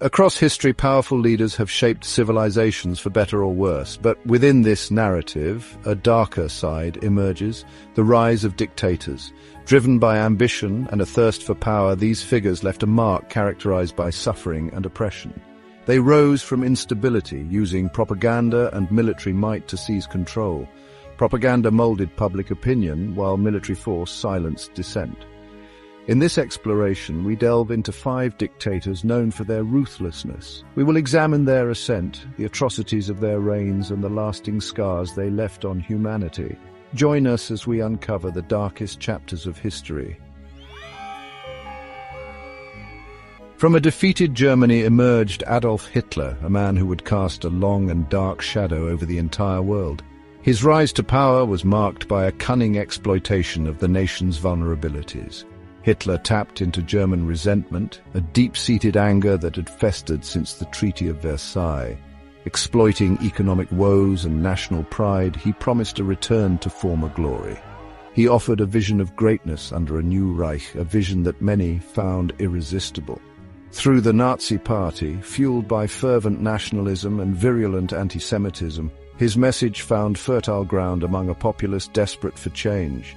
Across history, powerful leaders have shaped civilizations for better or worse, but within this narrative, a darker side emerges, the rise of dictators. Driven by ambition and a thirst for power, these figures left a mark characterized by suffering and oppression. They rose from instability, using propaganda and military might to seize control. Propaganda molded public opinion, while military force silenced dissent. In this exploration, we delve into 5 dictators known for their ruthlessness. We will examine their ascent, the atrocities of their reigns, and the lasting scars they left on humanity. Join us as we uncover the darkest chapters of history. From a defeated Germany emerged Adolf Hitler, a man who would cast a long and dark shadow over the entire world. His rise to power was marked by a cunning exploitation of the nation's vulnerabilities. Hitler tapped into German resentment, a deep-seated anger that had festered since the Treaty of Versailles. Exploiting economic woes and national pride, he promised a return to former glory. He offered a vision of greatness under a new Reich, a vision that many found irresistible. Through the Nazi Party, fueled by fervent nationalism and virulent anti-Semitism, his message found fertile ground among a populace desperate for change.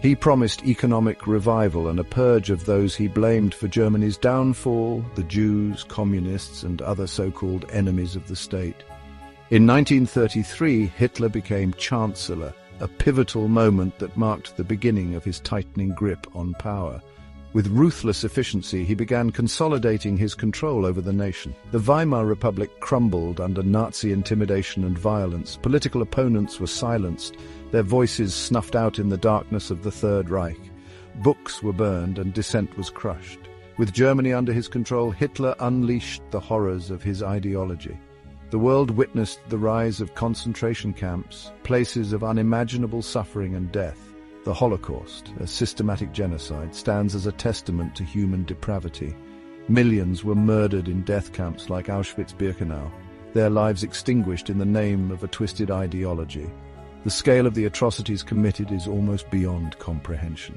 He promised economic revival and a purge of those he blamed for Germany's downfall, the Jews, communists, and other so-called enemies of the state. In 1933, Hitler became Chancellor, a pivotal moment that marked the beginning of his tightening grip on power. With ruthless efficiency, he began consolidating his control over the nation. The Weimar Republic crumbled under Nazi intimidation and violence. Political opponents were silenced, their voices snuffed out in the darkness of the Third Reich. Books were burned and dissent was crushed. With Germany under his control, Hitler unleashed the horrors of his ideology. The world witnessed the rise of concentration camps, places of unimaginable suffering and death. The Holocaust, a systematic genocide, stands as a testament to human depravity. Millions were murdered in death camps like Auschwitz-Birkenau, their lives extinguished in the name of a twisted ideology. The scale of the atrocities committed is almost beyond comprehension.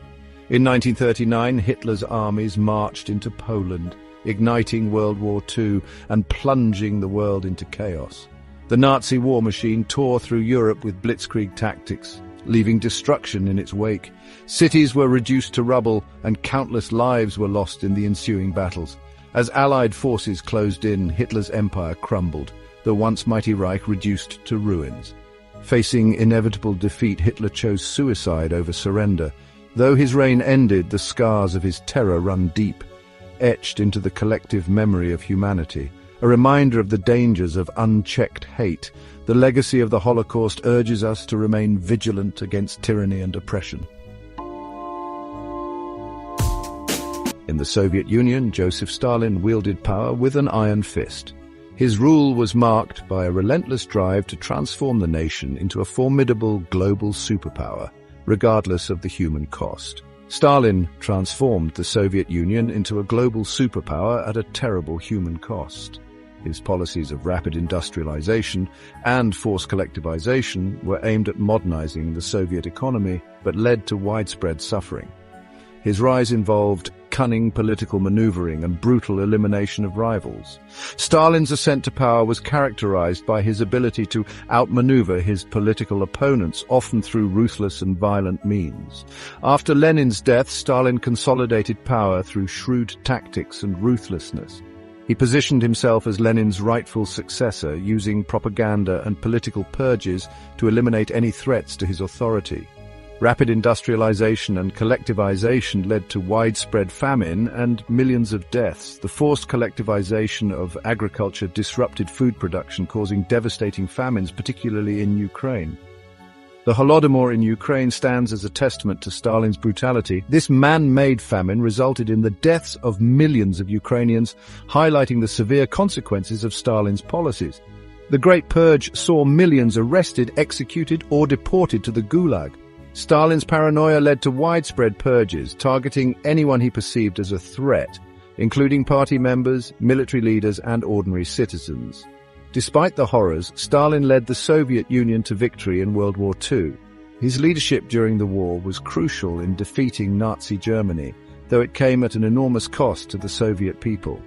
In 1939, Hitler's armies marched into Poland, igniting World War II and plunging the world into chaos. The Nazi war machine tore through Europe with blitzkrieg tactics, leaving destruction in its wake. Cities were reduced to rubble, and countless lives were lost in the ensuing battles. As Allied forces closed in, Hitler's empire crumbled, the once mighty Reich reduced to ruins. Facing inevitable defeat, Hitler chose suicide over surrender. Though his reign ended, the scars of his terror run deep, etched into the collective memory of humanity. A reminder of the dangers of unchecked hate, the legacy of the Holocaust urges us to remain vigilant against tyranny and oppression. In the Soviet Union, Joseph Stalin wielded power with an iron fist. His rule was marked by a relentless drive to transform the nation into a formidable global superpower, regardless of the human cost. Stalin transformed the Soviet Union into a global superpower at a terrible human cost. His policies of rapid industrialization and forced collectivization were aimed at modernizing the Soviet economy, but led to widespread suffering. His rise involved cunning political maneuvering and brutal elimination of rivals. Stalin's ascent to power was characterized by his ability to outmaneuver his political opponents, often through ruthless and violent means. After Lenin's death, Stalin consolidated power through shrewd tactics and ruthlessness. He positioned himself as Lenin's rightful successor, using propaganda and political purges to eliminate any threats to his authority. Rapid industrialization and collectivization led to widespread famine and millions of deaths. The forced collectivization of agriculture disrupted food production, causing devastating famines, particularly in Ukraine. The Holodomor in Ukraine stands as a testament to Stalin's brutality. This man-made famine resulted in the deaths of millions of Ukrainians, highlighting the severe consequences of Stalin's policies. The Great Purge saw millions arrested, executed, or deported to the Gulag. Stalin's paranoia led to widespread purges, targeting anyone he perceived as a threat, including party members, military leaders, and ordinary citizens. Despite the horrors, Stalin led the Soviet Union to victory in World War II. His leadership during the war was crucial in defeating Nazi Germany, though it came at an enormous cost to the Soviet people.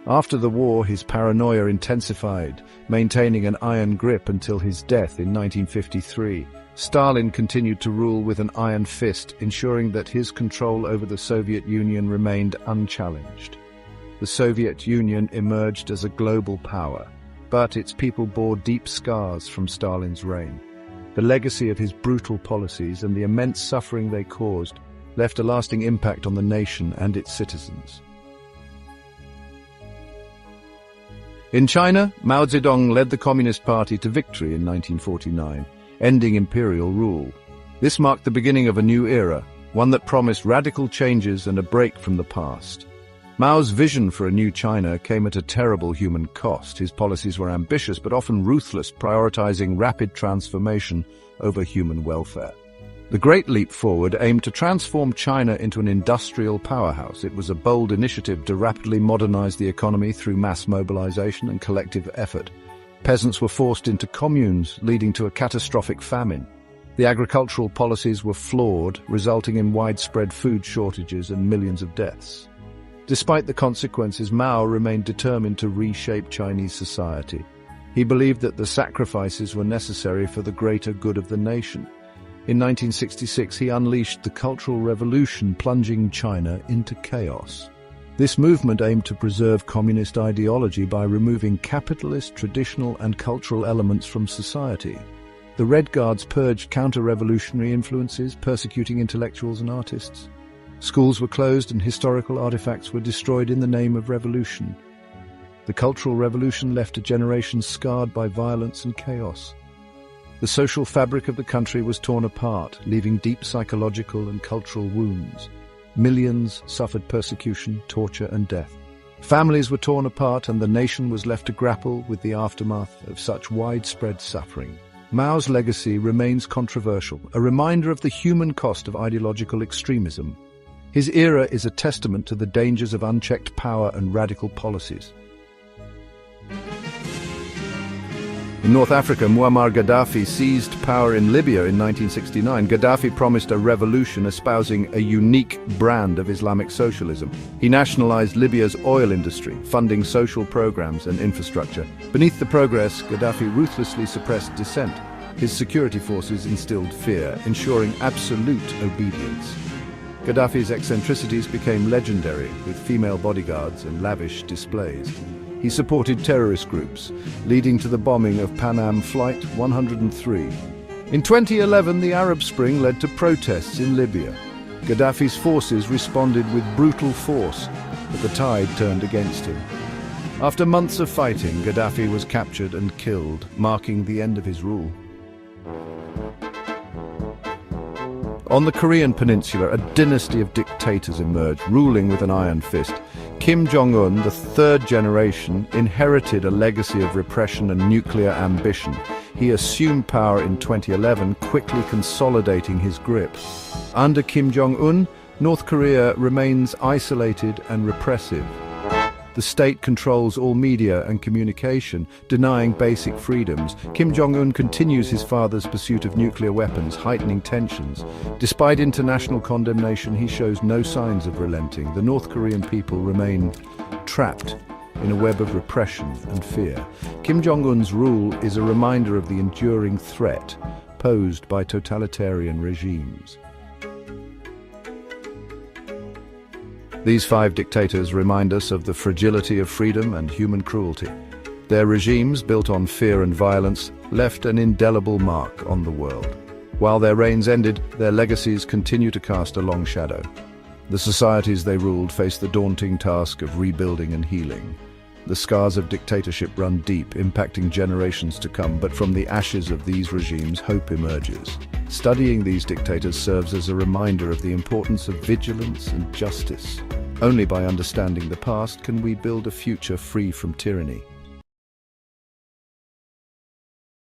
After the war, his paranoia intensified, maintaining an iron grip until his death in 1953. Stalin continued to rule with an iron fist, ensuring that his control over the Soviet Union remained unchallenged. The Soviet Union emerged as a global power, but its people bore deep scars from Stalin's reign. The legacy of his brutal policies and the immense suffering they caused left a lasting impact on the nation and its citizens. In China, Mao Zedong led the Communist Party to victory in 1949, ending imperial rule. This marked the beginning of a new era, one that promised radical changes and a break from the past. Mao's vision for a new China came at a terrible human cost. His policies were ambitious but often ruthless, prioritizing rapid transformation over human welfare. The Great Leap Forward aimed to transform China into an industrial powerhouse. It was a bold initiative to rapidly modernize the economy through mass mobilization and collective effort. Peasants were forced into communes, leading to a catastrophic famine. The agricultural policies were flawed, resulting in widespread food shortages and millions of deaths. Despite the consequences, Mao remained determined to reshape Chinese society. He believed that the sacrifices were necessary for the greater good of the nation. In 1966, he unleashed the Cultural Revolution, plunging China into chaos. This movement aimed to preserve communist ideology by removing capitalist, traditional, and cultural elements from society. The Red Guards purged counter-revolutionary influences, persecuting intellectuals and artists. Schools were closed and historical artifacts were destroyed in the name of revolution. The Cultural Revolution left a generation scarred by violence and chaos. The social fabric of the country was torn apart, leaving deep psychological and cultural wounds. Millions suffered persecution, torture, and death. Families were torn apart, and the nation was left to grapple with the aftermath of such widespread suffering. Mao's legacy remains controversial, a reminder of the human cost of ideological extremism. His era is a testament to the dangers of unchecked power and radical policies. In North Africa, Muammar Gaddafi seized power in Libya in 1969. Gaddafi promised a revolution, espousing a unique brand of Islamic socialism. He nationalized Libya's oil industry, funding social programs and infrastructure. Beneath the progress, Gaddafi ruthlessly suppressed dissent. His security forces instilled fear, ensuring absolute obedience. Gaddafi's eccentricities became legendary, with female bodyguards and lavish displays. He supported terrorist groups, leading to the bombing of Pan Am Flight 103. In 2011, the Arab Spring led to protests in Libya. Gaddafi's forces responded with brutal force, but the tide turned against him. After months of fighting, Gaddafi was captured and killed, marking the end of his rule. On the Korean peninsula, a dynasty of dictators emerged, ruling with an iron fist. Kim Jong-Un, the third generation, inherited a legacy of repression and nuclear ambition. He assumed power in 2011, quickly consolidating his grip. Under Kim Jong-un, North Korea remains isolated and repressive. The state controls all media and communication, denying basic freedoms. Kim Jong-un continues his father's pursuit of nuclear weapons, heightening tensions. Despite international condemnation, he shows no signs of relenting. The North Korean people remain trapped in a web of repression and fear. Kim Jong-un's rule is a reminder of the enduring threat posed by totalitarian regimes. These 5 dictators remind us of the fragility of freedom and human cruelty. Their regimes, built on fear and violence, left an indelible mark on the world. While their reigns ended, their legacies continue to cast a long shadow. The societies they ruled face the daunting task of rebuilding and healing. The scars of dictatorship run deep, impacting generations to come, but from the ashes of these regimes, hope emerges. Studying these dictators serves as a reminder of the importance of vigilance and justice. Only by understanding the past can we build a future free from tyranny.